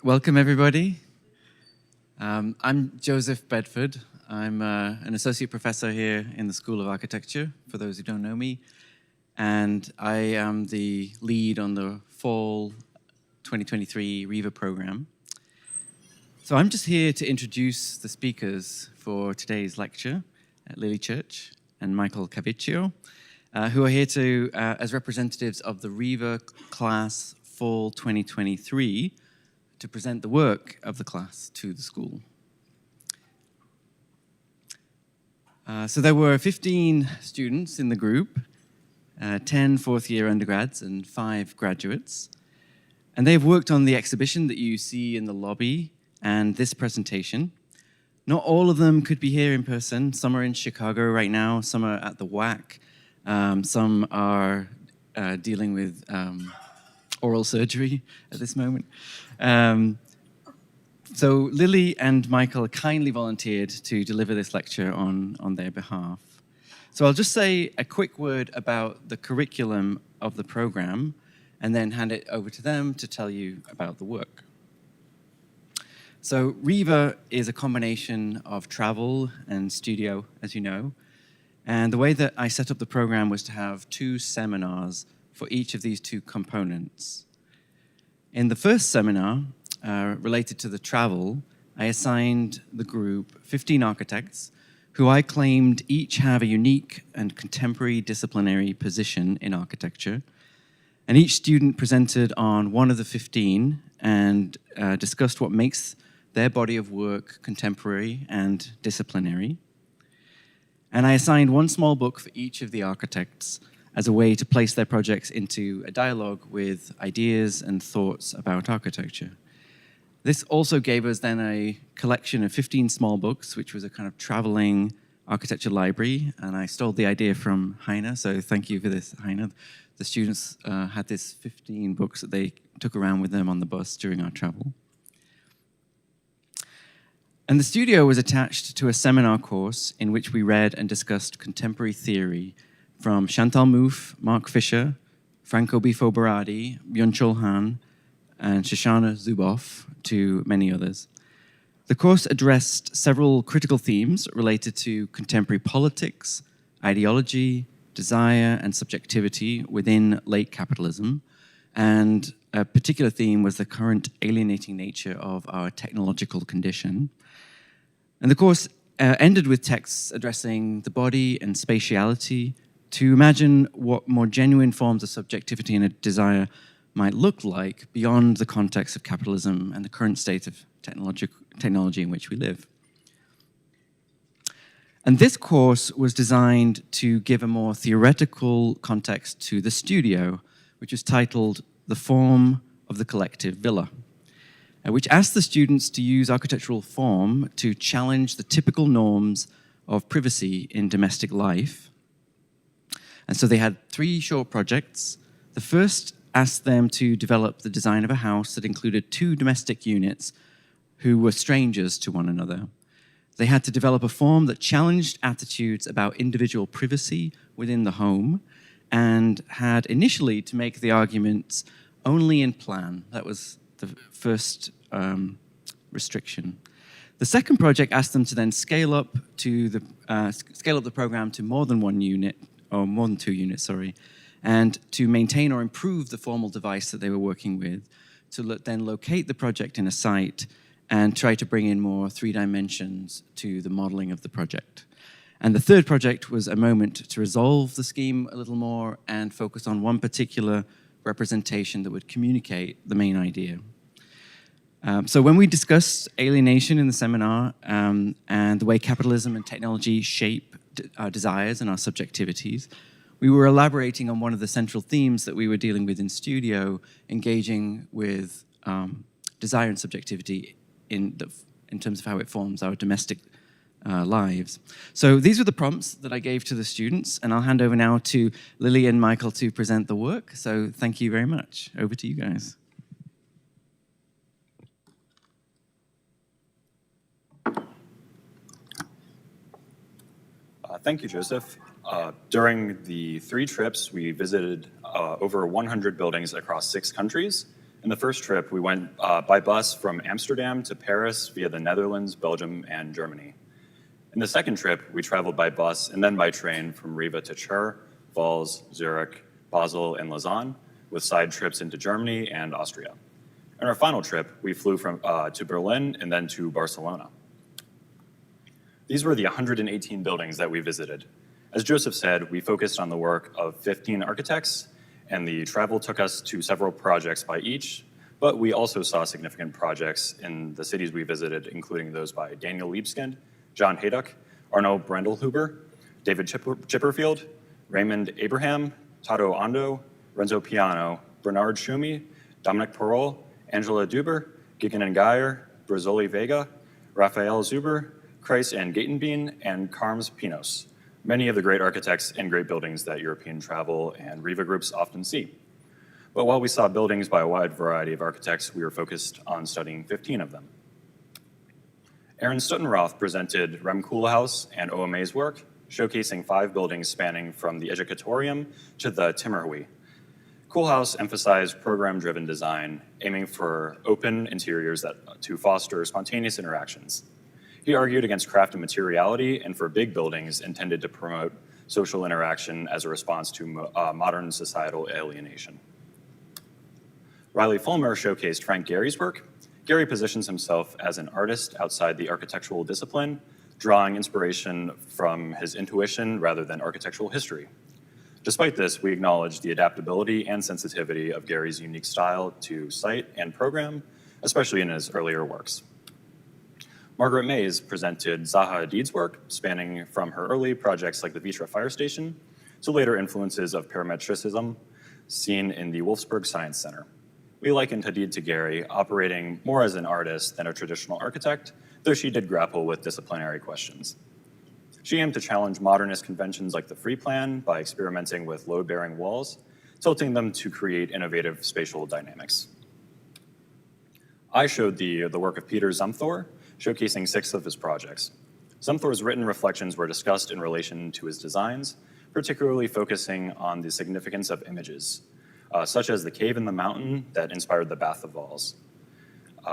Welcome, everybody. I'm Joseph Bedford. I'm an associate professor here in the School of Architecture, for those who don't know me. And I am the lead on the fall 2023 Riva program. So I'm just here to introduce the speakers for today's lecture at Lily Church and Michael Caviccio, who are here to as representatives of the Riva class fall 2023 to present the work of the class to the school. So there were 15 students in the group, 10 fourth-year undergrads and 5 graduates. And they've worked on the exhibition that you see in the lobby and this presentation. Not all of them could be here in person. Some are in Chicago right now, some are at the WAC, some are dealing with oral surgery at this moment. So Lily and Michael kindly volunteered to deliver this lecture on their behalf. So I'll just say a quick word about the curriculum of the program and then hand it over to them to tell you about the work. So Riva is a combination of travel and studio, as you know. And the way that I set up the program was to have 2 seminars for each of these 2 components. In the first seminar, related to the travel, I assigned the group 15 architects who I claimed each have a unique and contemporary disciplinary position in architecture. And each student presented on one of the 15 and discussed what makes their body of work contemporary and disciplinary. And I assigned one small book for each of the architects as a way to place their projects into a dialogue with ideas and thoughts about architecture. This also gave us then a collection of 15 small books, which was a kind of traveling architecture library, and I stole the idea from Heine, so thank you for this, Heine. The students had this 15 books that they took around with them on the bus during our travel. And the studio was attached to a seminar course in which we read and discussed contemporary theory from Chantal Mouffe, Mark Fisher, Franco Bifo Berardi, Byung-Chul Han, and Shoshana Zuboff, to many others. The course addressed several critical themes related to contemporary politics, ideology, desire, and subjectivity within late capitalism, and a particular theme was the current alienating nature of our technological condition. And the course ended with texts addressing the body and spatiality to imagine what more genuine forms of subjectivity and a desire might look like beyond the context of capitalism and the current state of technology in which we live. And this course was designed to give a more theoretical context to the studio, which is titled The Form of the Collective Villa, which asked the students to use architectural form to challenge the typical norms of privacy in domestic life. And so they had 3 short projects. The first asked them to develop the design of a house that included 2 domestic units who were strangers to one another. They had to develop a form that challenged attitudes about individual privacy within the home and had initially to make the arguments only in plan. That was the first restriction. The second project asked them to then scale up the program to more than 1 unit, or more than 2 units, sorry, and to maintain or improve the formal device that they were working with, to then locate the project in a site and try to bring in more 3 dimensions to the modeling of the project. And the third project was a moment to resolve the scheme a little more and focus on one particular representation that would communicate the main idea. So when we discussed alienation in the seminar and the way capitalism and technology shape our desires and our subjectivities, we were elaborating on one of the central themes that we were dealing with in studio, engaging with desire and subjectivity in terms of how it forms our domestic lives. So these were the prompts that I gave to the students, and I'll hand over now to Lily and Michael to present the work. So thank you very much. Over to you guys. Thank you, Joseph. During the 3 trips, we visited over 100 buildings across 6 countries, In the first trip, we went by bus from Amsterdam to Paris via the Netherlands, Belgium, and Germany. In the second trip, we traveled by bus and then by train from Riva to Chur, Valls, Zurich, Basel, and Lausanne, with side trips into Germany and Austria. In our final trip, we flew to Berlin and then to Barcelona. These were the 118 buildings that we visited. As Joseph said, we focused on the work of 15 architects, and the travel took us to several projects by each, but we also saw significant projects in the cities we visited, including those by Daniel Libeskind, John Hayduck, Arno Brandelhuber, David Chipperfield, Raymond Abraham, Tato Ando, Renzo Piano, Bernard Schumi, Dominic Perol, Angela Duber, Gigan and Geyer, Brazzoli Vega, Raphael Zuber, Kreis and Gatenbein, and Carms Pinos, many of the great architects and great buildings that European travel and Riva groups often see. But while we saw buildings by a wide variety of architects, we were focused on studying 15 of them. Aaron Stuttenroth presented Rem Koolhaas and OMA's work, showcasing 5 buildings spanning from the Educatorium to the Timmerhui. Koolhaas emphasized program-driven design, aiming for open interiors to foster spontaneous interactions. He argued against craft and materiality and for big buildings intended to promote social interaction as a response to modern societal alienation. Riley Fulmer showcased Frank Gehry's work. Gehry positions himself as an artist outside the architectural discipline, drawing inspiration from his intuition rather than architectural history. Despite this, we acknowledge the adaptability and sensitivity of Gehry's unique style to site and program, especially in his earlier works. Margaret Mays presented Zaha Hadid's work, spanning from her early projects like the Vitra Fire Station to later influences of parametricism seen in the Wolfsburg Science Center. We likened Hadid to Gehry, operating more as an artist than a traditional architect, though she did grapple with disciplinary questions. She aimed to challenge modernist conventions like the free plan by experimenting with load-bearing walls, tilting them to create innovative spatial dynamics. I showed the work of Peter Zumthor, showcasing 6 of his projects. Zumthor's written reflections were discussed in relation to his designs, particularly focusing on the significance of images, such as the cave in the mountain that inspired the Bath of Valls.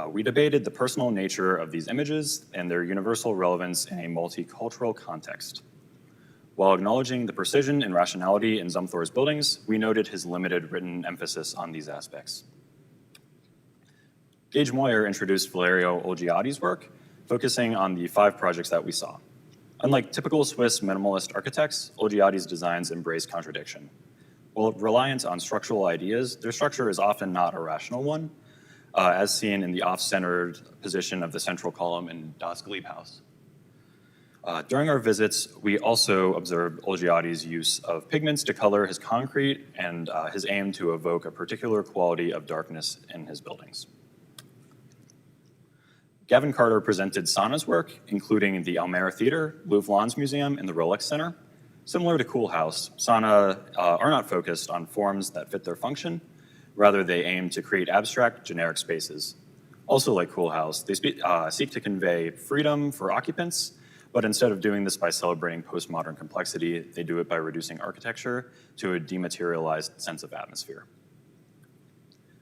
We debated the personal nature of these images and their universal relevance in a multicultural context. While acknowledging the precision and rationality in Zumthor's buildings, we noted his limited written emphasis on these aspects. Gage Moyer introduced Valerio Olgiati's work, focusing on the 5 projects that we saw. Unlike typical Swiss minimalist architects, Olgiati's designs embrace contradiction. While reliant on structural ideas, their structure is often not a rational one, as seen in the off-centered position of the central column in Das Glebhaus. During our visits, we also observed Olgiati's use of pigments to color his concrete and his aim to evoke a particular quality of darkness in his buildings. Gavin Carter presented Sana's work, including the Almere Theater, Louvre Lens Museum, and the Rolex Center. Similar to Koolhaas, Sana are not focused on forms that fit their function. Rather, they aim to create abstract, generic spaces. Also like Koolhaas, they seek to convey freedom for occupants, but instead of doing this by celebrating postmodern complexity, they do it by reducing architecture to a dematerialized sense of atmosphere.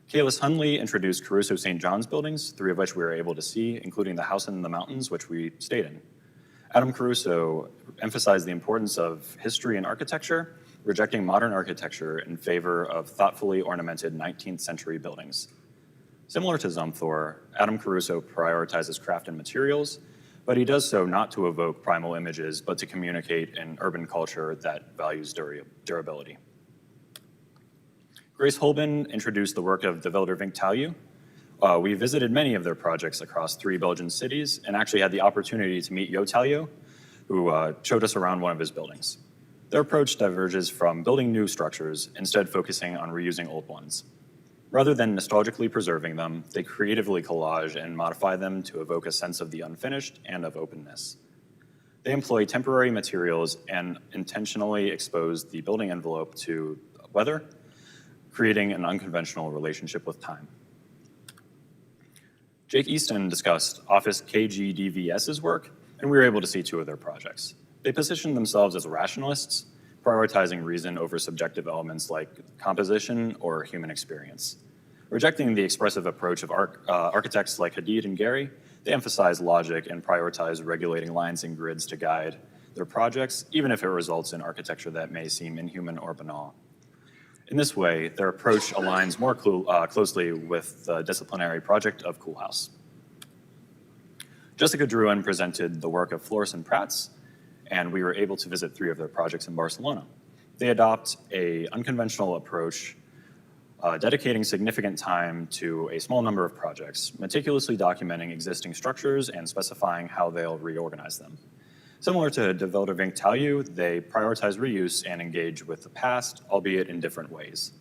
Kalis Hunley introduced Caruso St. John's buildings, 3 of which we were able to see, including the House in the Mountains, which we stayed in. Adam Caruso emphasized the importance of history and architecture, rejecting modern architecture in favor of thoughtfully ornamented 19th century buildings. Similar to Zumthor, Adam Caruso prioritizes craft and materials, but he does so not to evoke primal images, but to communicate an urban culture that values durability. Grace Holben introduced the work of De Wildervinck Tailloux. We visited many of their projects across 3 Belgian cities and actually had the opportunity to meet Jo Tailloux, who showed us around one of his buildings. Their approach diverges from building new structures, instead focusing on reusing old ones. Rather than nostalgically preserving them, they creatively collage and modify them to evoke a sense of the unfinished and of openness. They employ temporary materials and intentionally expose the building envelope to weather, creating an unconventional relationship with time. Jake Easton discussed Office KGDVS's work, and we were able to see 2 of their projects. They positioned themselves as rationalists, prioritizing reason over subjective elements like composition or human experience. Rejecting the expressive approach of architects like Hadid and Gehry, they emphasize logic and prioritize regulating lines and grids to guide their projects, even if it results in architecture that may seem inhuman or banal. In this way, their approach aligns more closely with the disciplinary project of Koolhaas. Jessica Drouin presented the work of Flores and Prats, and we were able to visit 3 of their projects in Barcelona. They adopt an unconventional approach, dedicating significant time to a small number of projects, meticulously documenting existing structures and specifying how they'll reorganize them. Similar to De Wildervinck Tailloux, they prioritize reuse and engage with the past, albeit in different ways.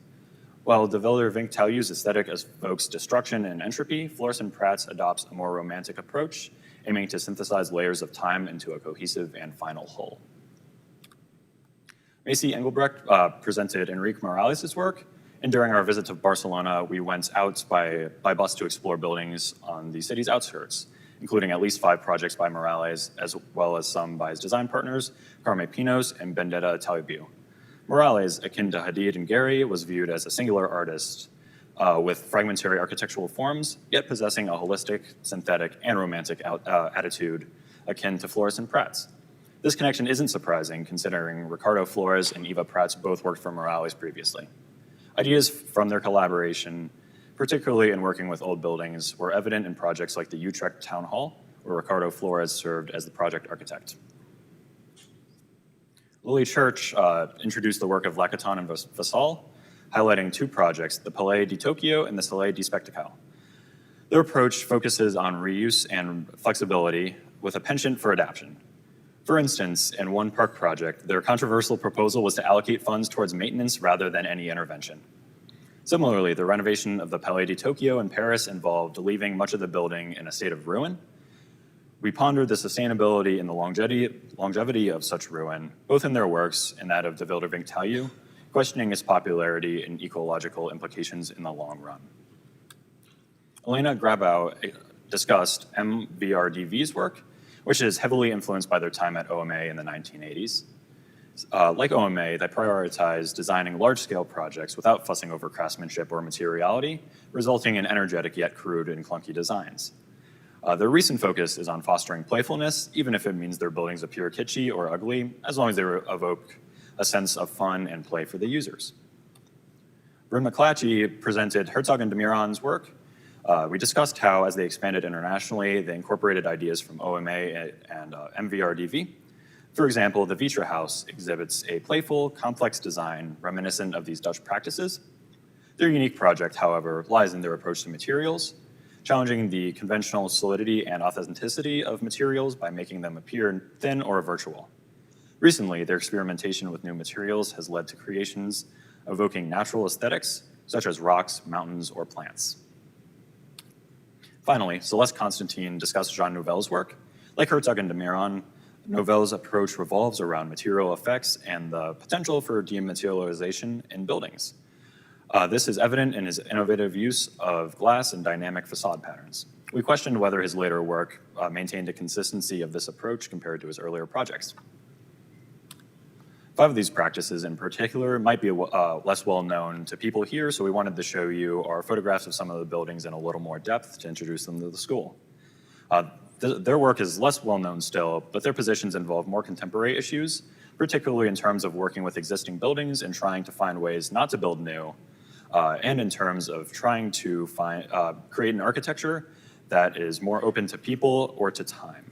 While De Wildervinck Tailloux's aesthetic evokes destruction and entropy, Flores and Prats adopts a more romantic approach, aiming to synthesize layers of time into a cohesive and final whole. Macy Engelbrecht presented Enrique Morales' work, and during our visit to Barcelona, we went out by bus to explore buildings on the city's outskirts, including at least 5 projects by Morales, as well as some by his design partners, Carme Pinos and Bendetta Talibio. Morales, akin to Hadid and Gehry, was viewed as a singular artist with fragmentary architectural forms, yet possessing a holistic, synthetic, and romantic attitude akin to Flores and Prats. This connection isn't surprising, considering Ricardo Flores and Eva Prats both worked for Morales previously. Ideas from their collaboration, particularly in working with old buildings, were evident in projects like the Utrecht Town Hall, where Ricardo Flores served as the project architect. Lily Church introduced the work of Lacaton and Vassal, highlighting 2 projects, the Palais di Tokyo and the Soleil di Spectacle. Their approach focuses on reuse and flexibility with a penchant for adaptation. For instance, in one park project, their controversial proposal was to allocate funds towards maintenance rather than any intervention. Similarly, the renovation of the Palais de Tokyo in Paris involved leaving much of the building in a state of ruin. We pondered the sustainability and the longevity of such ruin, both in their works and that of De Wildervinck Tailloux, questioning its popularity and ecological implications in the long run. Elena Grabau discussed MVRDV's work, which is heavily influenced by their time at OMA in the 1980s. Like OMA, they prioritize designing large-scale projects without fussing over craftsmanship or materiality, resulting in energetic yet crude and clunky designs. Their recent focus is on fostering playfulness, even if it means their buildings appear kitschy or ugly, as long as they evoke a sense of fun and play for the users. Bryn McClatchy presented Herzog and de Meuron's work. We discussed how, as they expanded internationally, they incorporated ideas from OMA and MVRDV. For example, the Vitra House exhibits a playful, complex design reminiscent of these Dutch practices. Their unique project, however, lies in their approach to materials, challenging the conventional solidity and authenticity of materials by making them appear thin or virtual. Recently, their experimentation with new materials has led to creations evoking natural aesthetics, such as rocks, mountains, or plants. Finally, Celeste Constantine discussed Jean Nouvel's work. Like Herzog and de Meuron, Nouvel's approach revolves around material effects and the potential for dematerialization in buildings. This is evident in his innovative use of glass and dynamic facade patterns. We questioned whether his later work maintained a consistency of this approach compared to his earlier projects. 5 of these practices in particular might be less well known to people here, so we wanted to show you our photographs of some of the buildings in a little more depth to introduce them to the school. Their work is less well known still, but their positions involve more contemporary issues, particularly in terms of working with existing buildings and trying to find ways not to build new, and in terms of trying to create an architecture that is more open to people or to time.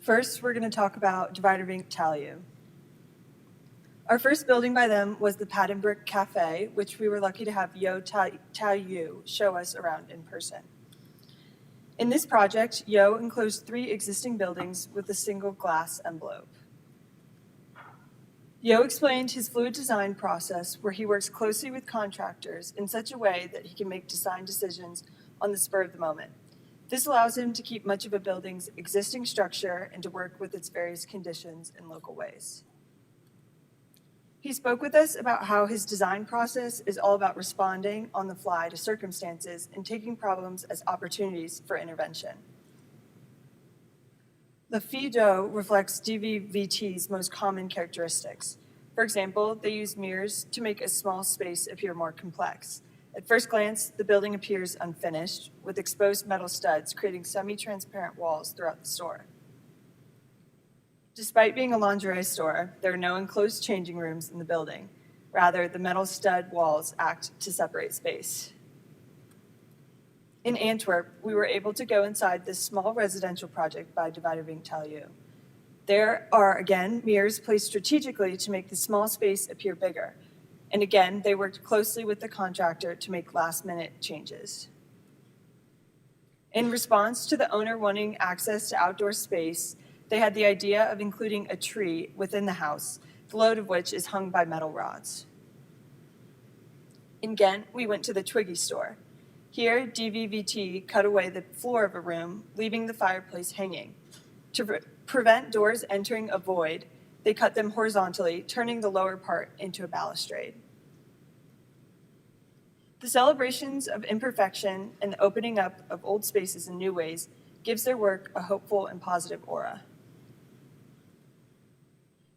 First, we're going to talk about De Wildervinck Tailloux. Our first building by them was the Pad and Brick Cafe, which we were lucky to have Yo Tailloux show us around in person. In this project, Yo enclosed 3 existing buildings with a single glass envelope. Yo explained his fluid design process, where he works closely with contractors in such a way that he can make design decisions on the spur of the moment. This allows him to keep much of a building's existing structure and to work with its various conditions in local ways. He spoke with us about how his design process is all about responding on the fly to circumstances and taking problems as opportunities for intervention. The FIDO reflects DVVT's most common characteristics. For example, they use mirrors to make a small space appear more complex. At first glance, the building appears unfinished, with exposed metal studs creating semi-transparent walls throughout the store. Despite being a lingerie store, there are no enclosed changing rooms in the building. Rather, the metal stud walls act to separate space. In Antwerp, we were able to go inside this small residential project by Divider Vinktalu. There are, again, mirrors placed strategically to make the small space appear bigger. And again, they worked closely with the contractor to make last-minute changes. In response to the owner wanting access to outdoor space, they had the idea of including a tree within the house, the load of which is hung by metal rods. In Ghent, we went to the Twiggy store. Here, DVVT cut away the floor of a room, leaving the fireplace hanging. To prevent doors entering a void, they cut them horizontally, turning the lower part into a balustrade. The celebrations of imperfection and the opening up of old spaces in new ways gives their work a hopeful and positive aura.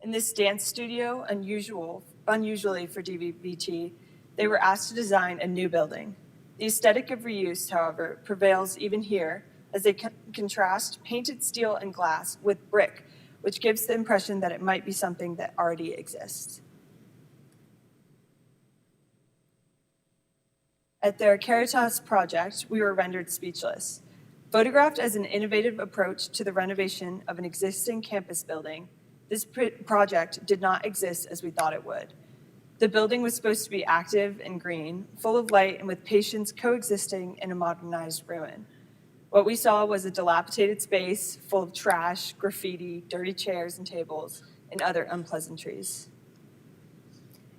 In this dance studio, unusually for DVVT, they were asked to design a new building. The aesthetic of reuse, however, prevails even here as they contrast painted steel and glass with brick, which gives the impression that it might be something that already exists. At their Caritas project, we were rendered speechless. Photographed as an innovative approach to the renovation of an existing campus building, this project did not exist as we thought it would. The building was supposed to be active and green, full of light and with patients coexisting in a modernized ruin. What we saw was a dilapidated space full of trash, graffiti, dirty chairs and tables, and other unpleasantries.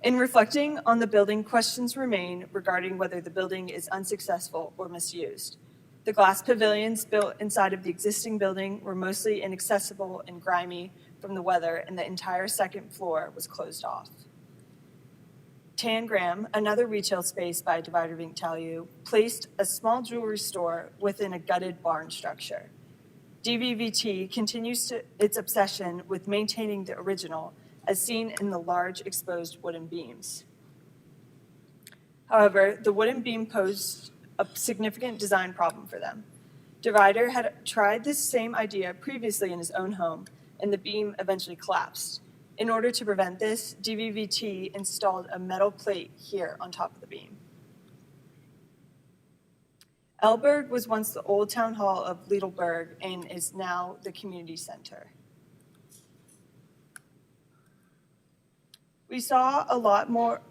In reflecting on the building, questions remain regarding whether the building is unsuccessful or misused. The glass pavilions built inside of the existing building were mostly inaccessible and grimy from the weather, and the entire second floor was closed off. Tangram, another retail space by Divider Vinktalu, placed a small jewelry store within a gutted barn structure. DVVT continues its obsession with maintaining the original, as seen in the large exposed wooden beams. However, the wooden beam posed a significant design problem for them. Divider had tried this same idea previously in his own home, and the beam eventually collapsed. In order to prevent this, DVVT installed a metal plate here on top of the beam. Elberg was once the old town hall of Liedelberg and is now the community center. We saw a lot more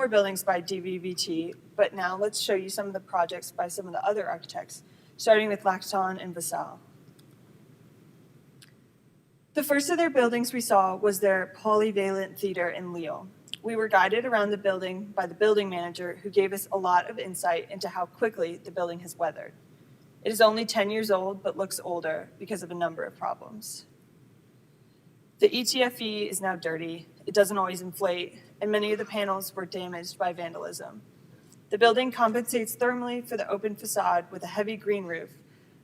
buildings by DVVT, but now let's show you some of the projects by some of the other architects, starting with Lacton and Vassal. The first of their buildings we saw was their polyvalent theater in Lille. We were guided around the building by the building manager, who gave us a lot of insight into how quickly the building has weathered. It is only 10 years old, but looks older because of a number of problems. The ETFE is now dirty, it doesn't always inflate, and many of the panels were damaged by vandalism. The building compensates thermally for the open facade with a heavy green roof,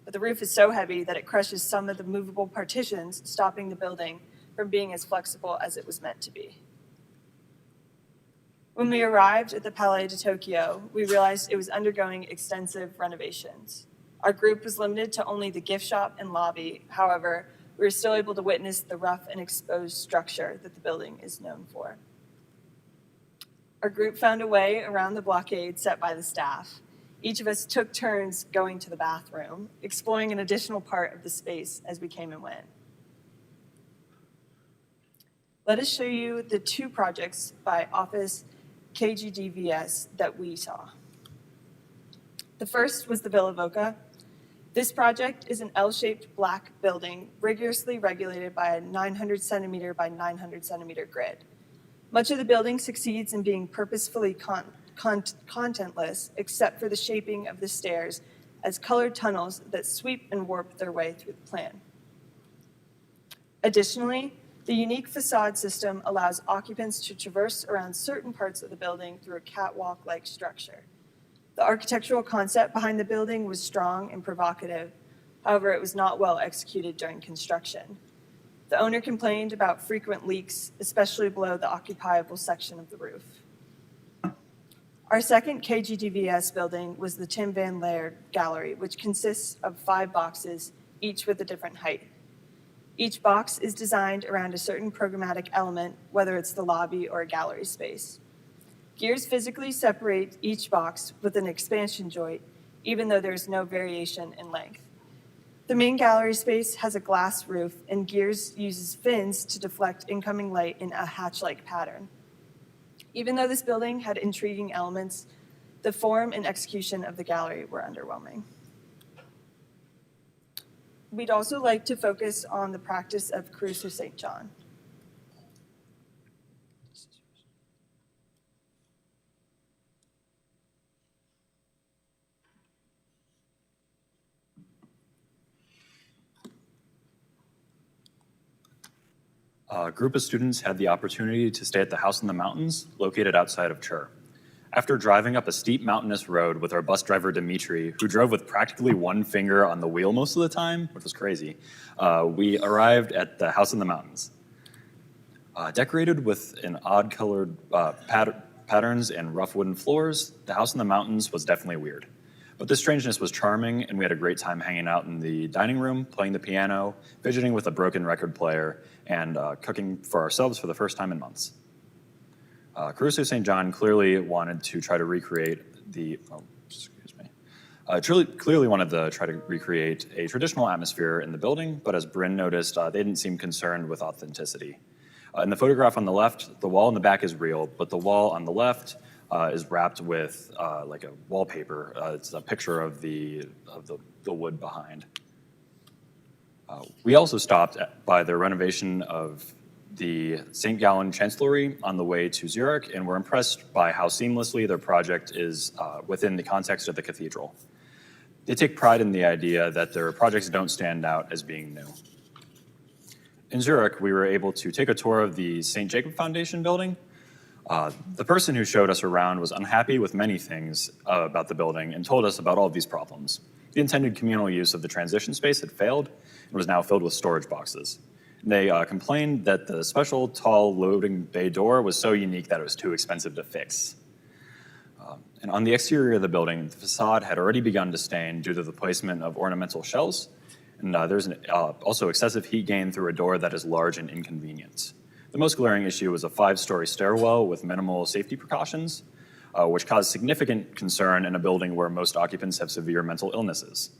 but the roof is so heavy that it crushes some of the movable partitions, stopping the building from being as flexible as it was meant to be. When we arrived at the Palais de Tokyo, we realized it was undergoing extensive renovations. Our group was limited to only the gift shop and lobby. However, we were still able to witness the rough and exposed structure that the building is known for. Our group found a way around the blockade set by the staff. Each of us took turns going to the bathroom, exploring an additional part of the space as we came and went. Let us show you the two projects by Office KGDVS that we saw. The first was the Villa Voca. This project is an L-shaped black building rigorously regulated by a 900 centimeter by 900 centimeter grid. Much of the building succeeds in being purposefully contentless, except for the shaping of the stairs as colored tunnels that sweep and warp their way through the plan. Additionally, the unique facade system allows occupants to traverse around certain parts of the building through a catwalk-like structure. The architectural concept behind the building was strong and provocative, However, it was not well executed during construction. The owner complained about frequent leaks, especially below the occupiable section of the roof. Our second KGDVS building was the Tim Van Laird Gallery, which consists of 5 boxes, each with a different height. Each box is designed around a certain programmatic element, whether it's the lobby or a gallery space. Gears physically separate each box with an expansion joint, even though there's no variation in length. The main gallery space has a glass roof, and Gears uses fins to deflect incoming light in a hatch-like pattern. Even though this building had intriguing elements, the form and execution of the gallery were underwhelming. We'd also like to focus on the practice of Caruso St. John. A group of students had the opportunity to stay at the House in the Mountains, located outside of Chur. After driving up a steep mountainous road with our bus driver, Dimitri, who drove with practically one finger on the wheel most of the time, which was crazy, we arrived at the House in the Mountains. Decorated with an odd-colored patterns and rough wooden floors, the House in the Mountains was definitely weird. But this strangeness was charming, and we had a great time hanging out in the dining room, playing the piano, fidgeting with a broken record player, and cooking for ourselves for the first time in months. Caruso St. John clearly wanted to try to recreate clearly wanted to try to recreate a traditional atmosphere in the building, but as Bryn noticed, they didn't seem concerned with authenticity. In the photograph on the left, the wall in the back is real, but the wall on the left is wrapped with like a wallpaper. It's a picture of the wood behind. We also stopped by the renovation of the St. Gallen Chancellery on the way to Zurich, and were impressed by how seamlessly their project is within the context of the cathedral. They take pride in the idea that their projects don't stand out as being new. In Zurich, we were able to take a tour of the St. Jacob Foundation building. The person who showed us around was unhappy with many things about the building and told us about all of these problems. The intended communal use of the transition space had failed and was now filled with storage boxes. They complained that the special tall loading bay door was so unique that it was too expensive to fix. And on the exterior of the building, the facade had already begun to stain due to the placement of ornamental shells, and there's also excessive heat gain through a door that is large and inconvenient. The most glaring issue was a 5-story stairwell with minimal safety precautions, which caused significant concern in a building where most occupants have severe mental illnesses.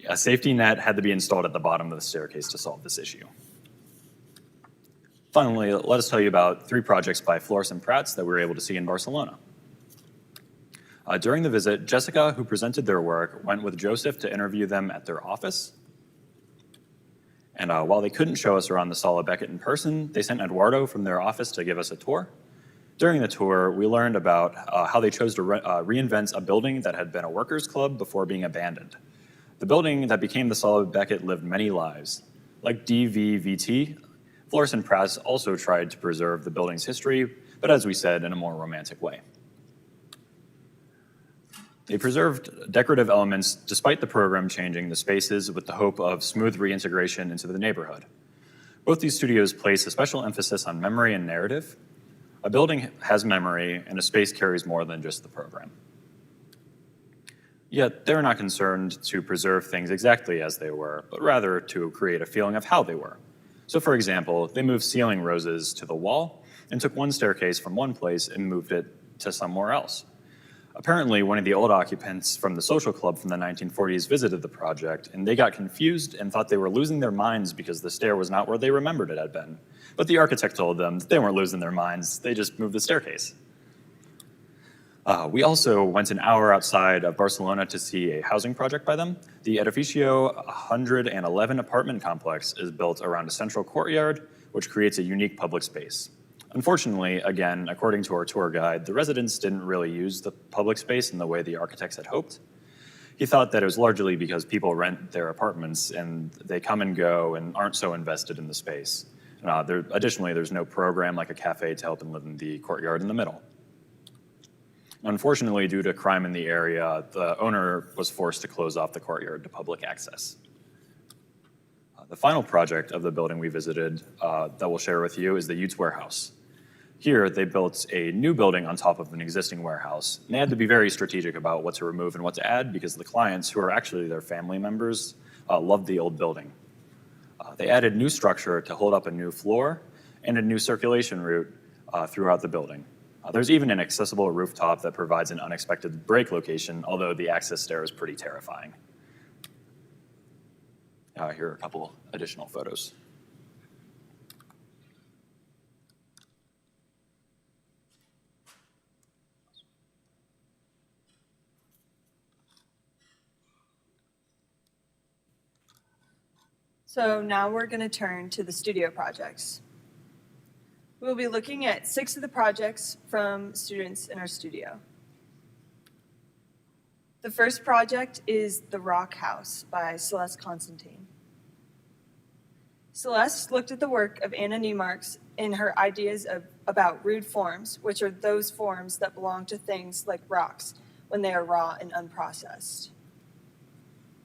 A safety net had to be installed at the bottom of the staircase to solve this issue. Finally, let us tell you about 3 projects by Flores and Prats that we were able to see in Barcelona. During the visit, Jessica, who presented their work, went with Joseph to interview them at their office. And while they couldn't show us around the Sala Beckett in person, they sent Eduardo from their office to give us a tour. During the tour, we learned about how they chose to reinvent a building that had been a workers' club before being abandoned. The building that became the Sala Beckett lived many lives. Like DVVT, Flores and Prats also tried to preserve the building's history, but as we said, in a more romantic way. They preserved decorative elements despite the program changing the spaces with the hope of smooth reintegration into the neighborhood. Both these studios place a special emphasis on memory and narrative. A building has memory, and a space carries more than just the program. Yet, they're not concerned to preserve things exactly as they were, but rather to create a feeling of how they were. So for example, they moved ceiling roses to the wall and took one staircase from one place and moved it to somewhere else. Apparently, one of the old occupants from the social club from the 1940s visited the project, and they got confused and thought they were losing their minds because the stair was not where they remembered it had been. But the architect told them that they weren't losing their minds, they just moved the staircase. We also went an hour outside of Barcelona to see a housing project by them. The Edificio 111 apartment complex is built around a central courtyard, which creates a unique public space. Unfortunately, again, according to our tour guide, the residents didn't really use the public space in the way the architects had hoped. He thought that it was largely because people rent their apartments and they come and go and aren't so invested in the space. Additionally, there's no program like a cafe to help them live in the courtyard in the middle. Unfortunately, due to crime in the area, the owner was forced to close off the courtyard to public access. The final project of the building we visited that we'll share with you is the Utes Warehouse. Here, they built a new building on top of an existing warehouse, and they had to be very strategic about what to remove and what to add because the clients, who are actually their family members, loved the old building. They added new structure to hold up a new floor and a new circulation route throughout the building. There's even an accessible rooftop that provides an unexpected break location, although the access stair is pretty terrifying. Here are a couple additional photos. So now we're going to turn to the studio projects. We'll be looking at 6 of the projects from students in our studio. The first project is The Rock House by Celeste Constantine. Celeste looked at the work of Anna Niemarks in her ideas about rude forms, which are those forms that belong to things like rocks when they are raw and unprocessed.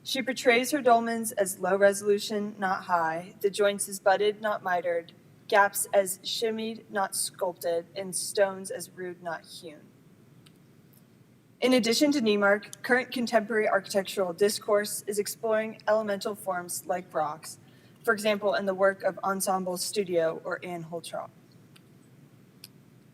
She portrays her dolmens as low resolution, not high, the joints as budded, not mitered, gaps as shimmied, not sculpted, and stones as rude, not hewn. In addition to Niemark, current contemporary architectural discourse is exploring elemental forms like rocks, for example, in the work of Ensemble Studio or Anne Holtrop.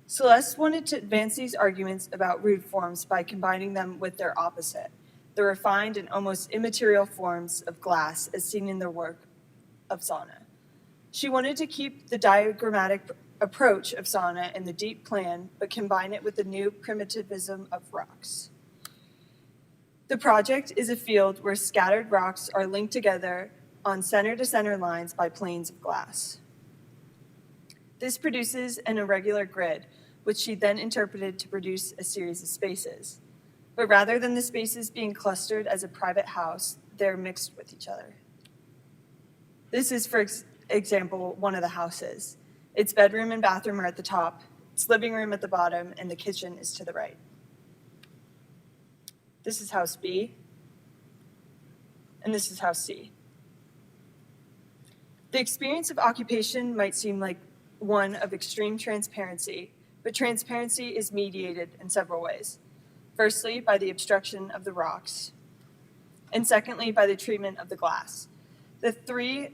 Celeste wanted to advance these arguments about rude forms by combining them with their opposite, the refined and almost immaterial forms of glass as seen in the work of Sauna. She wanted to keep the diagrammatic approach of Sauna and the deep plan, but combine it with the new primitivism of rocks. The project is a field where scattered rocks are linked together on center-to-center lines by planes of glass. This produces an irregular grid, which she then interpreted to produce a series of spaces. But rather than the spaces being clustered as a private house, they're mixed with each other. This is, for example, one of the houses. Its bedroom and bathroom are at the top, its living room at the bottom, and the kitchen is to the right. This is house B, and this is house C. The experience of occupation might seem like one of extreme transparency, but transparency is mediated in several ways. Firstly, by the obstruction of the rocks, and secondly, by the treatment of the glass. The 3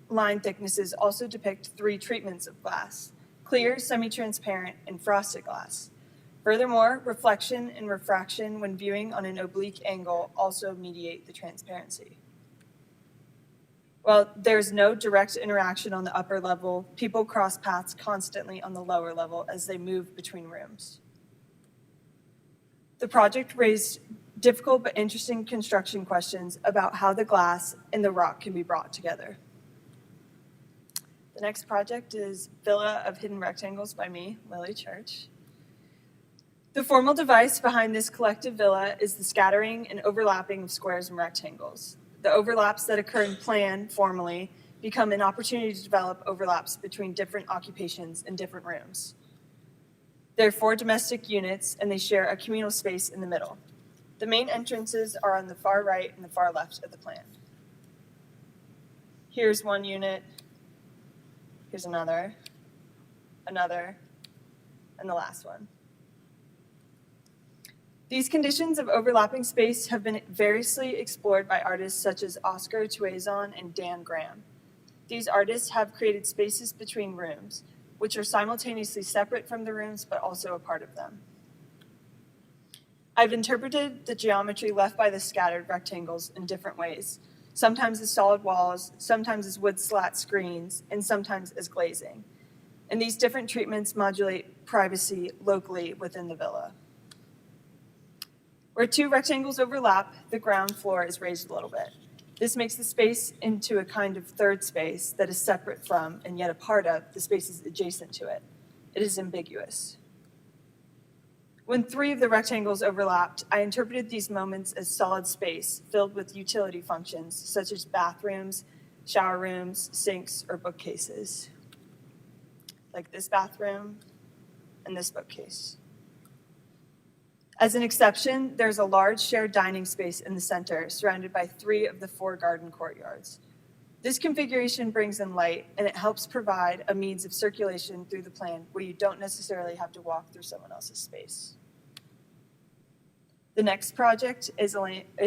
line thicknesses also depict 3 treatments of glass: clear, semi-transparent, and frosted glass. Furthermore, reflection and refraction when viewing on an oblique angle also mediate the transparency. While there's no direct interaction on the upper level, people cross paths constantly on the lower level as they move between rooms. The project raised difficult but interesting construction questions about how the glass and the rock can be brought together. The next project is Villa of Hidden Rectangles by me, Lily Church. The formal device behind this collective villa is the scattering and overlapping of squares and rectangles. The overlaps that occur in plan formally become an opportunity to develop overlaps between different occupations in different rooms. There are 4 domestic units, and they share a communal space in the middle. The main entrances are on the far right and the far left of the plan. Here's one unit, here's another, and the last one. These conditions of overlapping space have been variously explored by artists such as Oscar Tuazon and Dan Graham. These artists have created spaces between rooms, which are simultaneously separate from the rooms but also a part of them. I've interpreted the geometry left by the scattered rectangles in different ways, sometimes as solid walls, sometimes as wood slat screens, and sometimes as glazing. And these different treatments modulate privacy locally within the villa. Where 2 rectangles overlap, the ground floor is raised a little bit. This makes the space into a kind of third space that is separate from and yet a part of the spaces adjacent to it. It is ambiguous. When 3 of the rectangles overlapped, I interpreted these moments as solid space filled with utility functions such as bathrooms, shower rooms, sinks, or bookcases. Like this bathroom and this bookcase. As an exception, there's a large shared dining space in the center, surrounded by 3 of the 4 garden courtyards. This configuration brings in light, and it helps provide a means of circulation through the plan where you don't necessarily have to walk through someone else's space. The next project is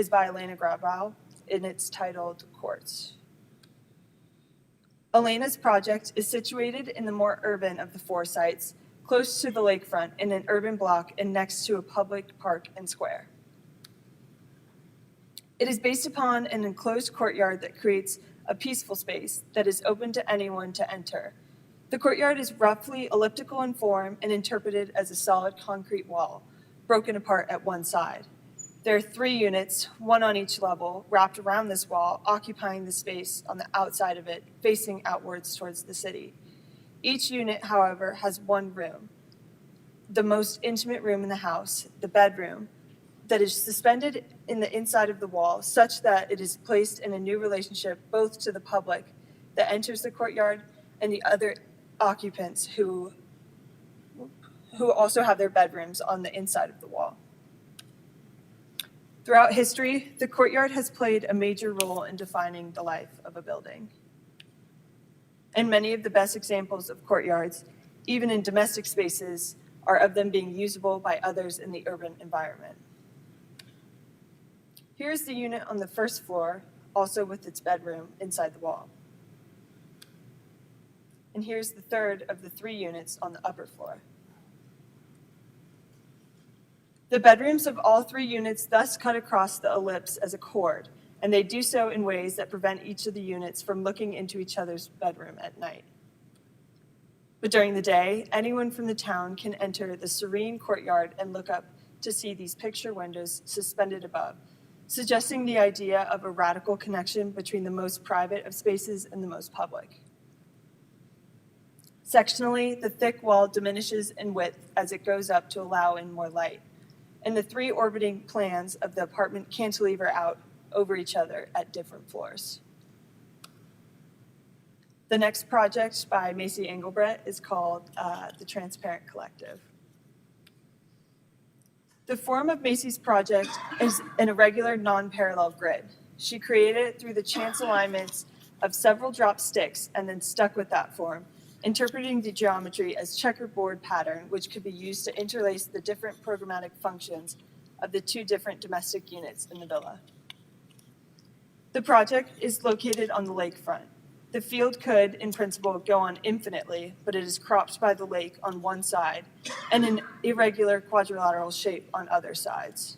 by Elena Grabau, and it's titled Courts. Elena's project is situated in the more urban of the 4 sites, close to the lakefront in an urban block and next to a public park and square. It is based upon an enclosed courtyard that creates a peaceful space that is open to anyone to enter. The courtyard is roughly elliptical in form and interpreted as a solid concrete wall, broken apart at one side. There are 3 units, 1 on each level, wrapped around this wall, occupying the space on the outside of it, facing outwards towards the city. Each unit, however, has 1 room, the most intimate room in the house, the bedroom, that is suspended in the inside of the wall such that it is placed in a new relationship both to the public that enters the courtyard and the other occupants who also have their bedrooms on the inside of the wall. Throughout history, the courtyard has played a major role in defining the life of a building. And many of the best examples of courtyards, even in domestic spaces, are of them being usable by others in the urban environment. Here's the unit on the first floor, also with its bedroom inside the wall. And here's the third of the 3 units on the upper floor. The bedrooms of all 3 units thus cut across the ellipse as a chord, and they do so in ways that prevent each of the units from looking into each other's bedroom at night. But during the day, anyone from the town can enter the serene courtyard and look up to see these picture windows suspended above, suggesting the idea of a radical connection between the most private of spaces and the most public. Sectionally, the thick wall diminishes in width as it goes up to allow in more light, and the 3 orbiting plans of the apartment cantilever out over each other at different floors. The next project by Macy Engelbrett is called The Transparent Collective. The form of Macy's project is an irregular, non-parallel grid. She created it through the chance alignments of several dropped sticks and then stuck with that form, interpreting the geometry as checkerboard pattern, which could be used to interlace the different programmatic functions of the 2 different domestic units in the villa. The project is located on the lakefront. The field could, in principle, go on infinitely, but it is cropped by the lake on one side and an irregular quadrilateral shape on other sides.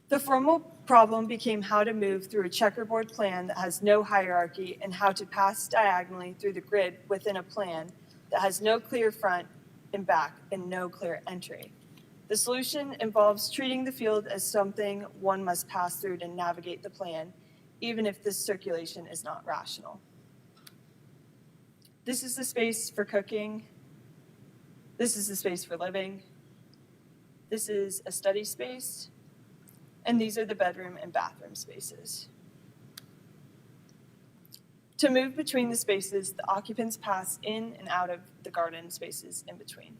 The formal problem became how to move through a checkerboard plan that has no hierarchy and how to pass diagonally through the grid within a plan that has no clear front and back and no clear entry. The solution involves treating the field as something one must pass through to navigate the plan, even if this circulation is not rational. This is the space for cooking. This is the space for living. This is a study space. And these are the bedroom and bathroom spaces. To move between the spaces, the occupants pass in and out of the garden spaces in between.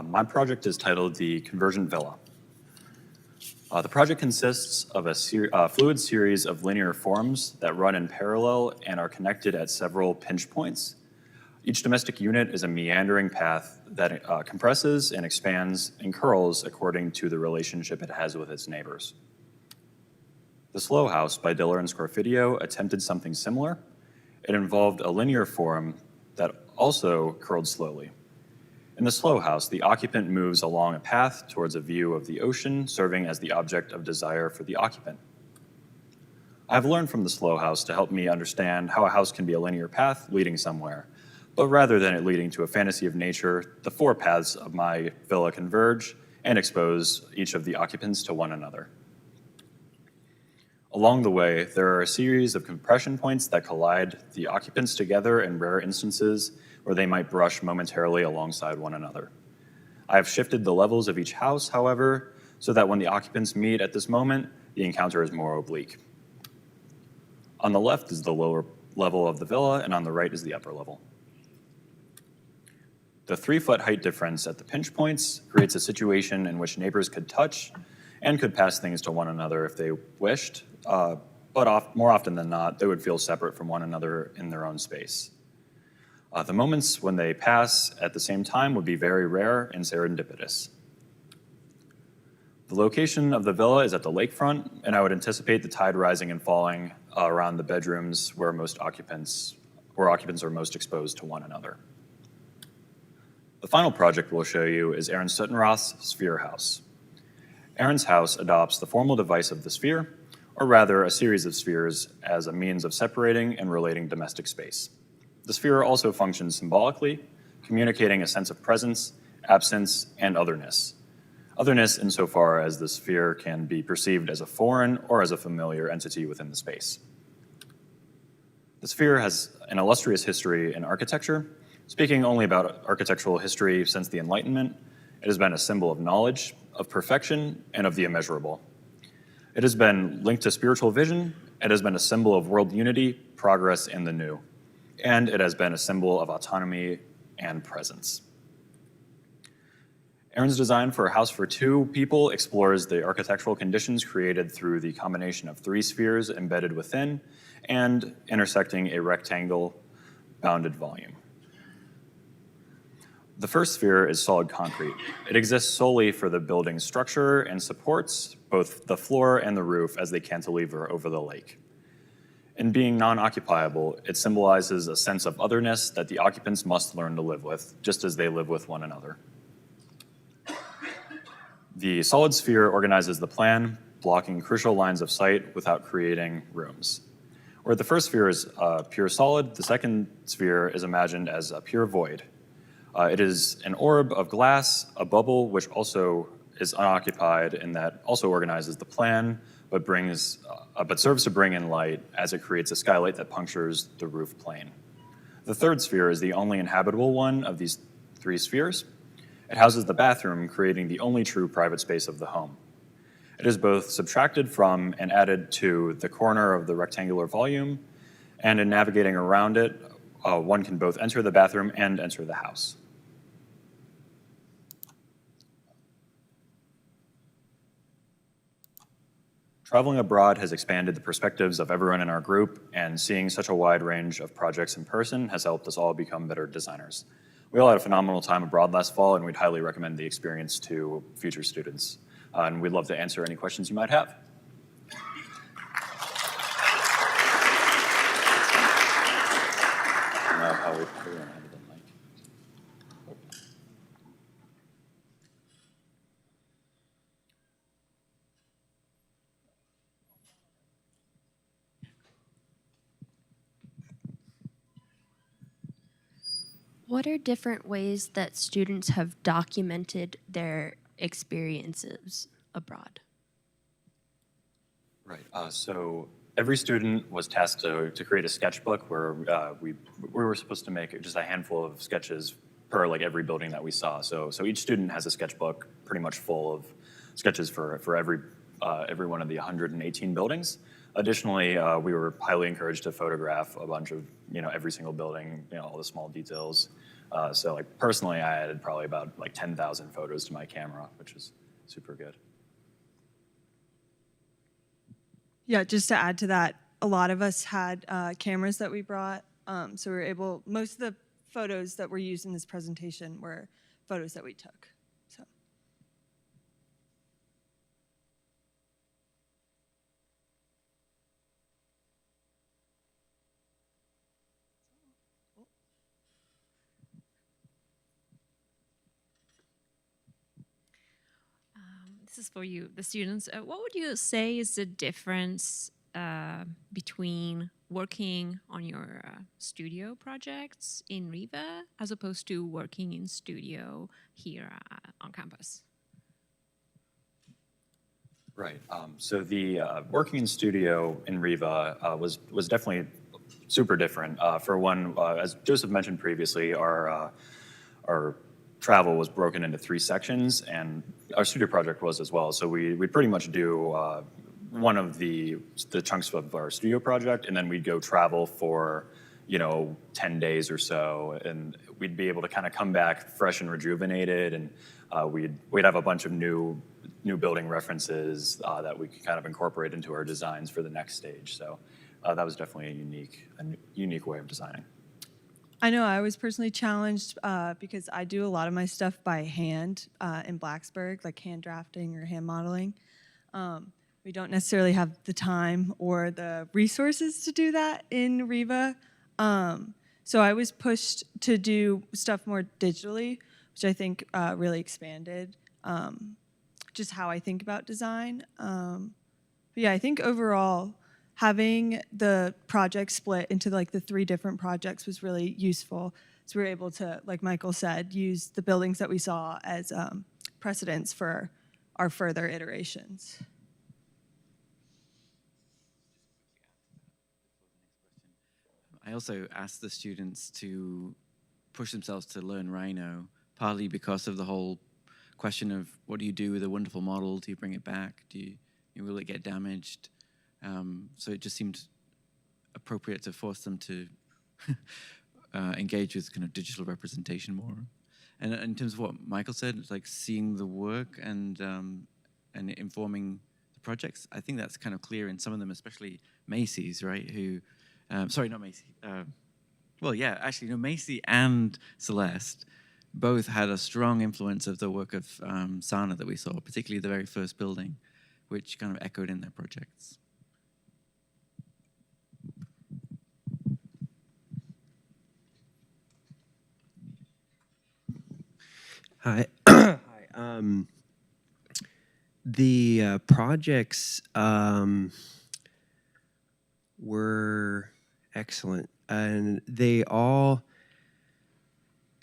My project is titled The Conversion Villa. The project consists of a fluid series of linear forms that run in parallel and are connected at several pinch points. Each domestic unit is a meandering path that compresses and expands and curls according to the relationship it has with its neighbors. The Slow House by Diller and Scorfidio attempted something similar. It involved a linear form that also curled slowly. In the Slow House, the occupant moves along a path towards a view of the ocean, serving as the object of desire for the occupant. I've learned from the Slow House to help me understand how a house can be a linear path leading somewhere, but rather than it leading to a fantasy of nature, the 4 paths of my villa converge and expose each of the occupants to one another. Along the way, there are a series of compression points that collide the occupants together in rare instances where they might brush momentarily alongside one another. I have shifted the levels of each house, however, so that when the occupants meet at this moment, the encounter is more oblique. On the left is the lower level of the villa, and on the right is the upper level. The 3-foot height difference at the pinch points creates a situation in which neighbors could touch and could pass things to one another if they wished, but more often than not, they would feel separate from one another in their own space. The moments when they pass at the same time would be very rare and serendipitous. The location of the villa is at the lakefront, and I would anticipate the tide rising and falling around the bedrooms where occupants are most exposed to one another. The final project we'll show you is Aaron Suttonroth's Sphere House. Aaron's house adopts the formal device of the sphere, or rather a series of spheres, as a means of separating and relating domestic space. The sphere also functions symbolically, communicating a sense of presence, absence, and otherness. Otherness insofar as the sphere can be perceived as a foreign or as a familiar entity within the space. The sphere has an illustrious history in architecture. Speaking only about architectural history since the Enlightenment, it has been a symbol of knowledge, of perfection, and of the immeasurable. It has been linked to spiritual vision. It has been a symbol of world unity, progress, and the new. And it has been a symbol of autonomy and presence. Aaron's design for a house for 2 people explores the architectural conditions created through the combination of 3 spheres embedded within and intersecting a rectangle bounded volume. The first sphere is solid concrete. It exists solely for the building's structure and supports both the floor and the roof as they cantilever over the lake. In being non-occupiable, it symbolizes a sense of otherness that the occupants must learn to live with, just as they live with one another. The solid sphere organizes the plan, blocking crucial lines of sight without creating rooms. Where the first sphere is pure solid, the second sphere is imagined as a pure void. It is an orb of glass, a bubble which also is unoccupied and that also organizes the plan, but serves to bring in light as it creates a skylight that punctures the roof plane. The third sphere is the only inhabitable one of these 3 spheres. It houses the bathroom, creating the only true private space of the home. It is both subtracted from and added to the corner of the rectangular volume, and in navigating around it, one can both enter the bathroom and enter the house. Traveling abroad has expanded the perspectives of everyone in our group, and seeing such a wide range of projects in person has helped us all become better designers. We all had a phenomenal time abroad last fall, and we'd highly recommend the experience to future students. And we'd love to answer any questions you might have. What are different ways that students have documented their experiences abroad? Right. So every student was tasked to create a sketchbook where we were supposed to make just a handful of sketches per every building that we saw. So each student has a sketchbook pretty much full of sketches for every one of the 118 buildings. Additionally, we were highly encouraged to photograph a bunch of every single building, all the small details. So personally, I added probably about 10,000 photos to my camera, which is super good. Yeah, just to add to that, a lot of us had cameras that we brought, so we were able. Most of the photos that were used in this presentation were photos that we took. So. This is for you, the students. What would you say is the difference between working on your studio projects in Riva as opposed to working in studio here on campus? Right. So the working in studio in Riva was definitely super different. For one, as Joseph mentioned previously, our travel was broken into 3 sections, and our studio project was as well. So we pretty much do one of the chunks of our studio project, and then we'd go travel for 10 days or so, and we'd be able to kind of come back fresh and rejuvenated, and we'd have a bunch of new building references that we could kind of incorporate into our designs for the next stage. So that was definitely a unique way of designing. I know I was personally challenged because I do a lot of my stuff by hand in Blacksburg, like hand drafting or hand modeling. We don't necessarily have the time or the resources to do that in Riva. So I was pushed to do stuff more digitally, which I think really expanded just how I think about design. But yeah, I think overall, having the project split into like the 3 different projects was really useful. So we were able to, like Michael said, use the buildings that we saw as precedents for our further iterations. I also asked the students to push themselves to learn Rhino, partly because of the whole question of what do you do with a wonderful model? Do you bring it back? Will it get damaged? So it just seemed appropriate to force them to engage with kind of digital representation more. And in terms of what Michael said, it's like seeing the work and informing the projects. I think that's kind of clear in some of them, especially Macy's, right? Who, sorry, not Macy. Well, yeah, actually, no, Macy and Celeste both had a strong influence of the work of Sana that we saw, particularly the very first building, which kind of echoed in their projects. Hi. Hi. The projects were excellent, and they all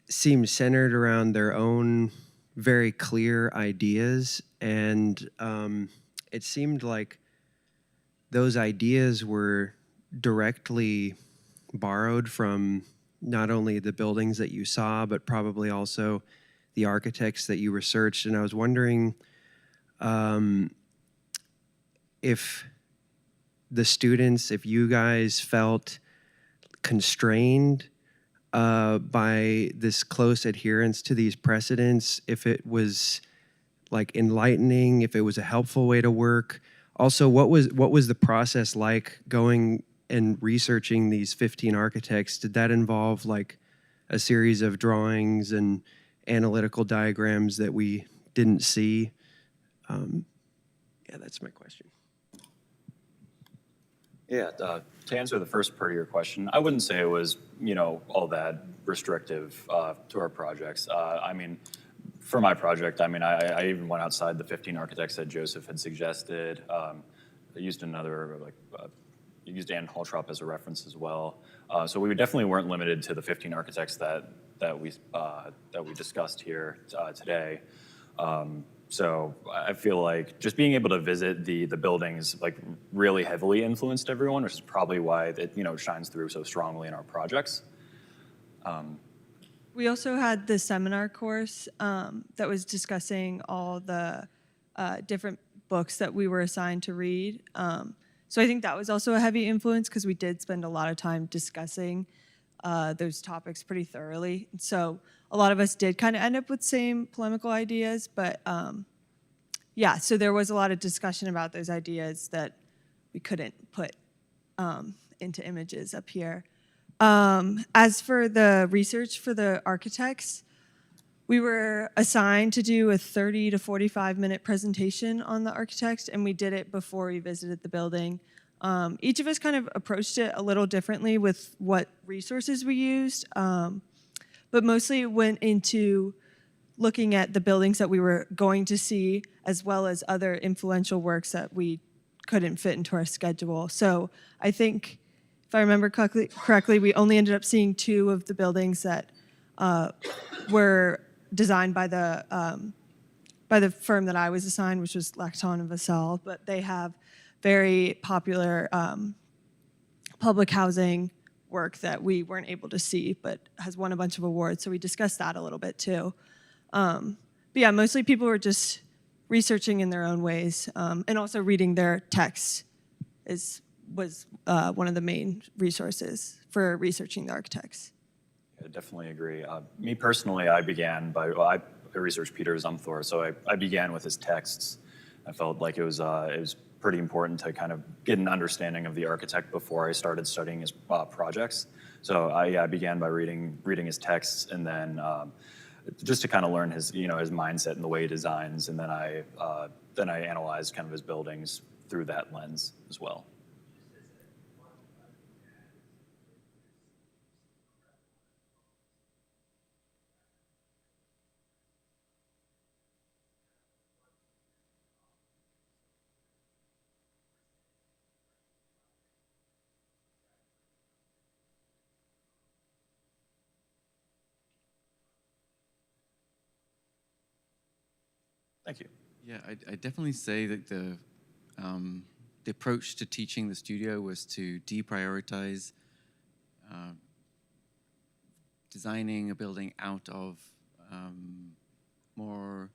seemed centered around their own very clear ideas, and it seemed like those ideas were directly borrowed from not only the buildings that you saw, but probably also the architects that you researched. And I was wondering if the students, if you guys felt constrained by this close adherence to these precedents, if it was like enlightening, if it was a helpful way to work. Also, what was the process like going and researching these 15 architects? Did that involve like a series of drawings and analytical diagrams that we didn't see? Yeah, that's my question. Yeah, to answer the first part of your question, I wouldn't say it was, all that restrictive to our projects. I mean, for my project, I even went outside the 15 architects that Joseph had suggested. I used used Ann Holtrop as a reference as well. So we definitely weren't limited to the 15 architects that we discussed here today. So I feel like just being able to visit the buildings like really heavily influenced everyone, which is probably why it shines through so strongly in our projects. We also had the seminar course that was discussing all the different books that we were assigned to read. So I think that was also a heavy influence because we did spend a lot of time discussing those topics pretty thoroughly. So a lot of us did kind of end up with same polemical ideas, but yeah, so there was a lot of discussion about those ideas that we couldn't put into images up here. As for the research for the architects, we were assigned to do a 30 to 45-minute presentation on the architects, and we did it before we visited the building. Each of us kind of approached it a little differently with what resources we used, but mostly went into looking at the buildings that we were going to see, as well as other influential works that we couldn't fit into our schedule. So I think, if I remember correctly, we only ended up seeing 2 of the buildings that were designed by the firm that I was assigned, which was Lacton and Vassal, but they have very popular public housing work that we weren't able to see, but has won a bunch of awards, so we discussed that a little bit too. But yeah, mostly people were just researching in their own ways, and also reading their texts was one of the main resources for researching the architects. I definitely agree. Me personally, I began by, well, I researched Peter Zumthor, so I began with his texts. I felt like it was pretty important to kind of get an understanding of the architect before I started studying his projects. So I began by reading his texts, and then just to kind of learn his his mindset and the way he designs, and then I analyzed kind of his buildings through that lens as well. Thank you. Yeah, I definitely say that the approach to teaching the studio was to deprioritize designing a building out of more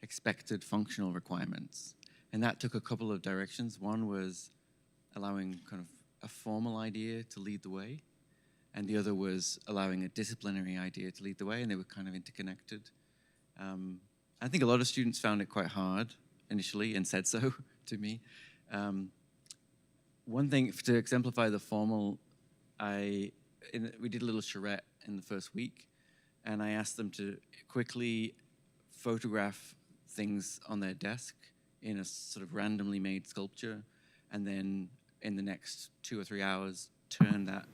expected functional requirements. And that took a couple of directions. One was allowing kind of a formal idea to lead the way, and the other was allowing a disciplinary idea to lead the way, and they were kind of interconnected. I think a lot of students found it quite hard initially and said so to me. One thing to exemplify the formal, we did a little charrette in the first week, and I asked them to quickly photograph things on their desk in a sort of randomly made sculpture, and then in the next 2 or 3 hours, turn that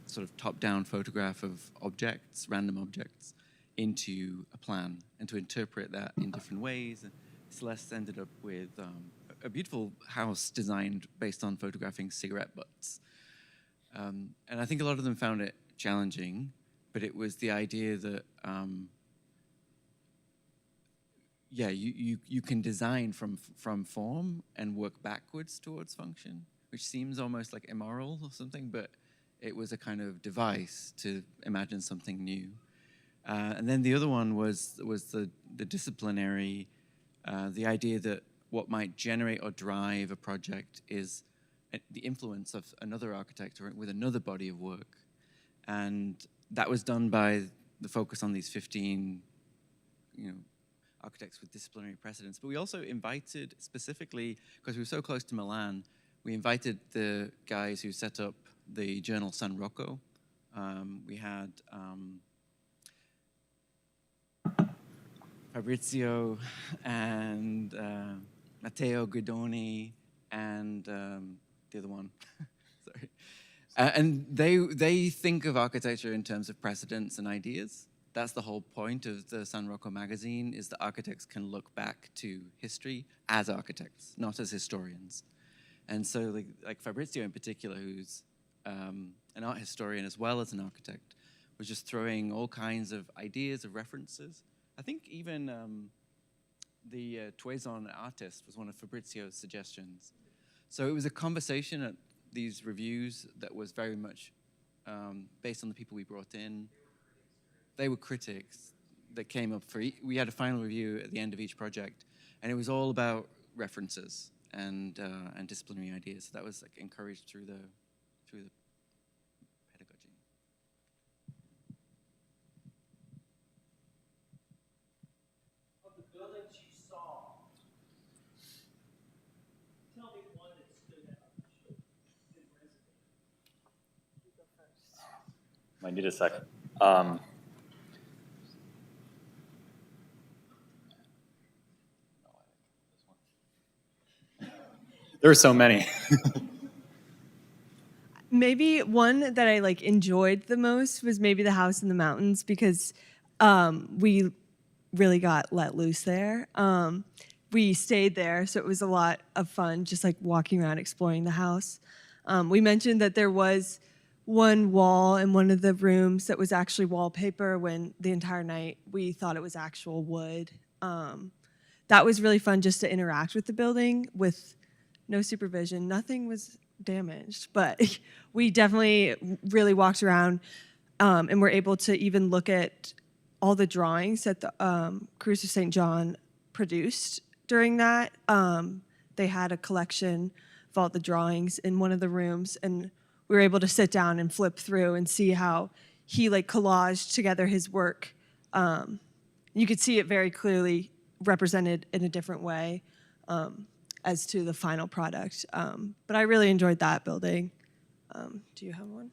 sort of top-down photograph of objects, random objects, into a plan, and to interpret that in different ways. And Celeste ended up with a beautiful house designed based on photographing cigarette butts. And I think a lot of them found it challenging, but it was the idea that, yeah, you can design from form and work backwards towards function, which seems almost like immoral or something, but it was a kind of device to imagine something new. And then the other one was the disciplinary, the idea that what might generate or drive a project is the influence of another architect or with another body of work. And that was done by the focus on these 15, architects with disciplinary precedence. But we also invited, specifically, because we were so close to Milan, we invited the guys who set up the journal San Rocco. We had Fabrizio and Matteo Guidoni and the other one, sorry. And they think of architecture in terms of precedents and ideas. That's the whole point of the San Rocco magazine, is that architects can look back to history as architects, not as historians. And so like Fabrizio in particular, who's an art historian as well as an architect, was just throwing all kinds of ideas, of references. I think even the Toison artist was one of Fabrizio's suggestions. So it was a conversation at these reviews that was very much based on the people we brought in. They were critics that came up we had a final review at the end of each project, and it was all about references and disciplinary ideas. So that was like encouraged through the pedagogy. Of the buildings you saw, tell me one that stood out that resonated. You go first. Might need a second. There are so many. Maybe one that I enjoyed the most was maybe the house in the mountains, because we really got let loose there. We stayed there, so it was a lot of fun, just walking around exploring the house. We mentioned that there was one wall in one of the rooms that was actually wallpaper, when the entire night we thought it was actual wood. That was really fun, just to interact with the building with no supervision. Nothing was damaged, but we definitely really walked around and were able to even look at all the drawings that the Cruise of St. John produced during that. They had a collection of all the drawings in one of the rooms, and we were able to sit down and flip through and see how he like collaged together his work. You could see it very clearly represented in a different way as to the final product. But I really enjoyed that building. Do you have one?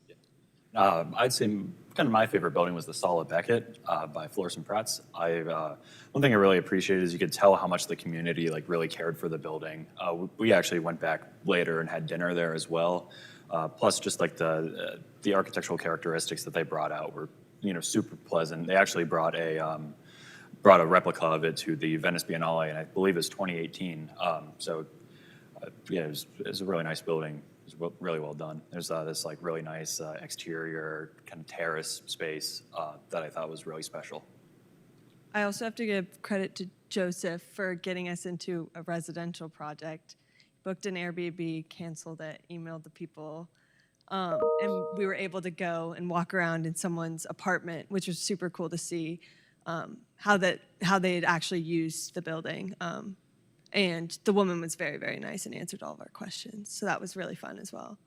I'd say kind of my favorite building was the Sala Beckett by Florson Pratts. One thing I really appreciated is you could tell how much the community like really cared for the building. We actually went back later and had dinner there as well. Plus, just like the architectural characteristics that they brought out were super pleasant. They actually brought a replica of it to the Venice Biennale, and I believe it's 2018. Yeah, it was a really nice building. It was really well done. There's this like really nice exterior kind of terrace space that I thought was really special. I also have to give credit to Joseph for getting us into a residential project. Booked an Airbnb, canceled it, emailed the people, and we were able to go and walk around in someone's apartment, which was super cool to see how they had actually used the building. And the woman was very, very nice and answered all of our questions. So that was really fun as well.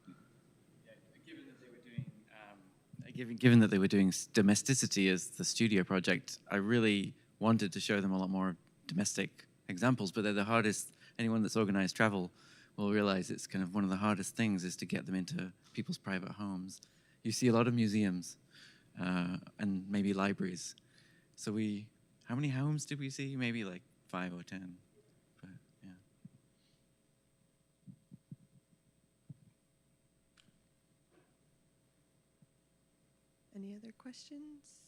Given that they were doing domesticity as the studio project, I really wanted to show them a lot more domestic examples, but they're the hardest. Anyone that's organized travel will realize it's kind of one of the hardest things is to get them into people's private homes. You see a lot of museums and maybe libraries. So how many homes did we see? Maybe like 5 or 10. But yeah. Any other questions?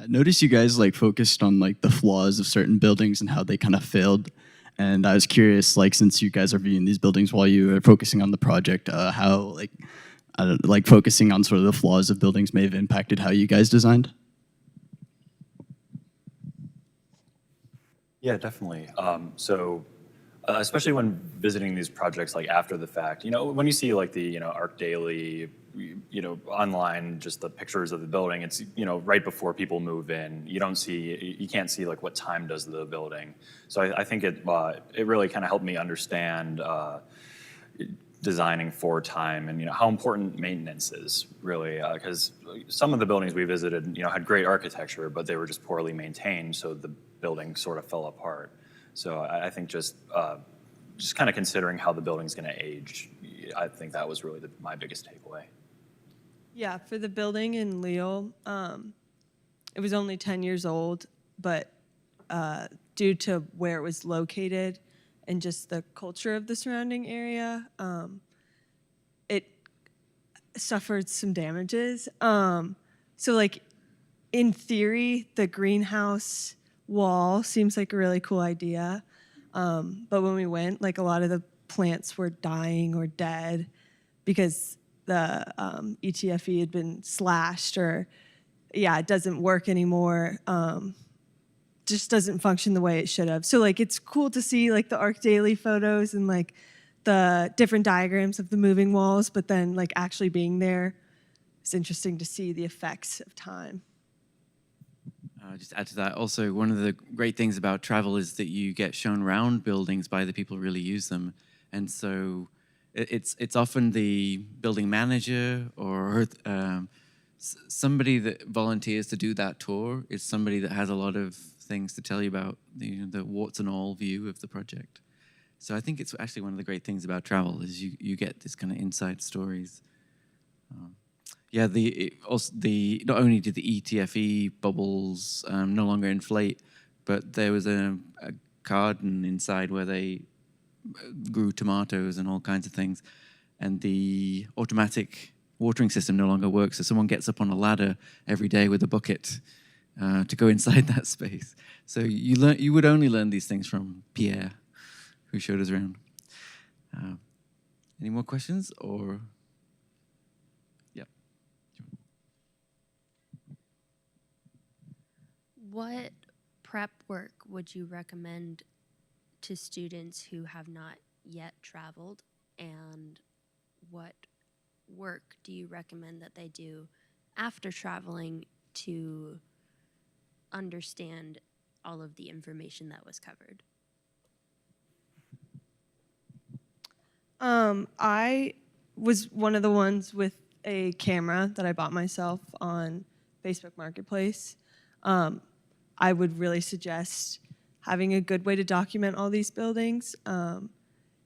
Notice you guys like focused on like the flaws of certain buildings and how they kind of failed. And I was curious, like, since you guys are viewing these buildings while you are focusing on the project, how like focusing on sort of the flaws of buildings may have impacted how you guys designed? Yeah, definitely. Especially when visiting these projects like after the fact, when you see like the Arc Daily, online, just the pictures of the building, it's right before people move in. You can't see like what time does the building. So I think it really kind of helped me understand designing for time and how important maintenance is really, because some of the buildings we visited had great architecture, but they were just poorly maintained, so the building sort of fell apart. So I think just kind of considering how the building's going to age, I think that was really my biggest takeaway. Yeah, for the building in Lille, it was only 10 years old, but due to where it was located and just the culture of the surrounding area, it suffered some damages. So like in theory, the greenhouse wall seems like a really cool idea. But when we went, like a lot of the plants were dying or dead because the ETFE had been slashed, or it doesn't work anymore. Just doesn't function the way it should have. So like it's cool to see like the Arc Daily photos and like the different diagrams of the moving walls, but then like actually being there, it's interesting to see the effects of time. Just add to that, also, one of the great things about travel is that you get shown around buildings by the people who really use them. And so it's often the building manager or somebody that volunteers to do that tour is somebody that has a lot of things to tell you about the warts and all view of the project. So I think it's actually one of the great things about travel is you get this kind of inside stories. Not only did the ETFE bubbles no longer inflate, but there was a garden inside where they grew tomatoes and all kinds of things, and the automatic watering system no longer works. So someone gets up on a ladder every day with a bucket to go inside that space. So you would only learn these things from Pierre, who showed us around. Any more questions or? What prep work would you recommend to students who have not yet traveled, and what work do you recommend that they do after traveling to understand all of the information that was covered? I was one of the ones with a camera that I bought myself on Facebook Marketplace. I would really suggest having a good way to document all these buildings.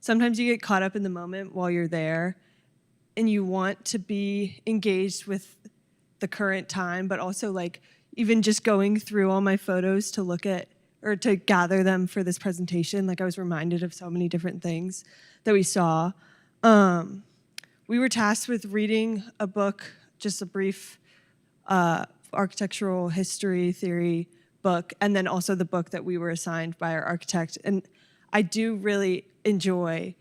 Sometimes you get caught up in the moment while you're there, and you want to be engaged with the current time, but also like even just going through all my photos to look at or to gather them for this presentation, like I was reminded of so many different things that we saw. We were tasked with reading a book, just a brief architectural history theory book, and then also the book that we were assigned by our architect. And I really enjoyed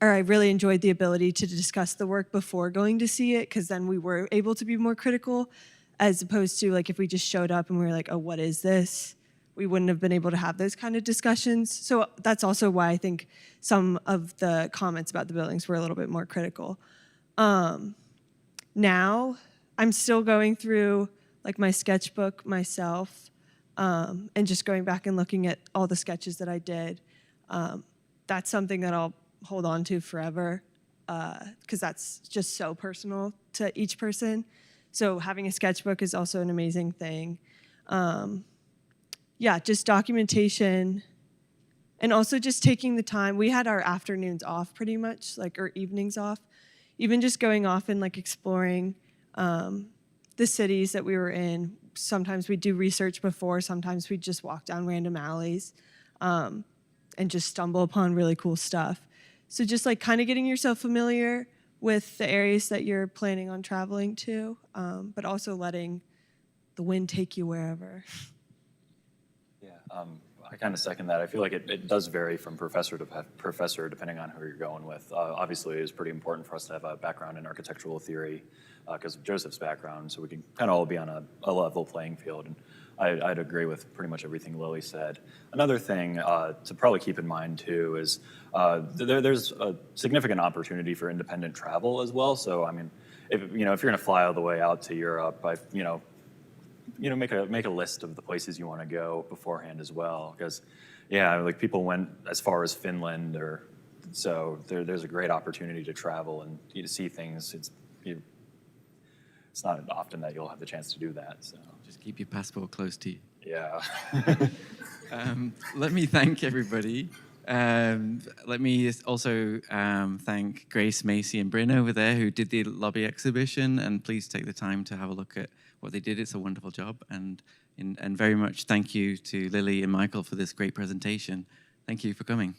the ability to discuss the work before going to see it, because then we were able to be more critical, as opposed to like if we just showed up and we were like, oh, what is this? We wouldn't have been able to have those kind of discussions. So that's also why I think some of the comments about the buildings were a little bit more critical. Now I'm still going through like my sketchbook myself, and just going back and looking at all the sketches that I did. That's something that I'll hold on to forever, because that's just so personal to each person. So having a sketchbook is also an amazing thing. Yeah, just documentation, and also just taking the time. We had our afternoons off pretty much, like our evenings off. Even just going off and like exploring the cities that we were in. Sometimes we do research before, sometimes we just walk down random alleys and just stumble upon really cool stuff. So just like kind of getting yourself familiar with the areas that you're planning on traveling to, but also letting the wind take you wherever. Yeah, I kind of second that. I feel like it does vary from professor to professor depending on who you're going with. Obviously, it's pretty important for us to have a background in architectural theory because of Joseph's background, so we can kind of all be on a level playing field. And I'd agree with pretty much everything Lily said. Another thing to probably keep in mind too is there's a significant opportunity for independent travel as well. So I mean, if you're going to fly all the way out to Europe, make a list of the places you want to go beforehand as well, because like people went as far as Finland, or so there's a great opportunity to travel and see things. It's not often that you'll have the chance to do that. So Just keep your passport close to you. yeah. Let me thank everybody. Let me also thank Grace, Macy, and Bryn over there who did the lobby exhibition. And please take the time to have a look at what they did. It's a wonderful job. And very much thank you to Lily and Michael for this great presentation. Thank you for coming.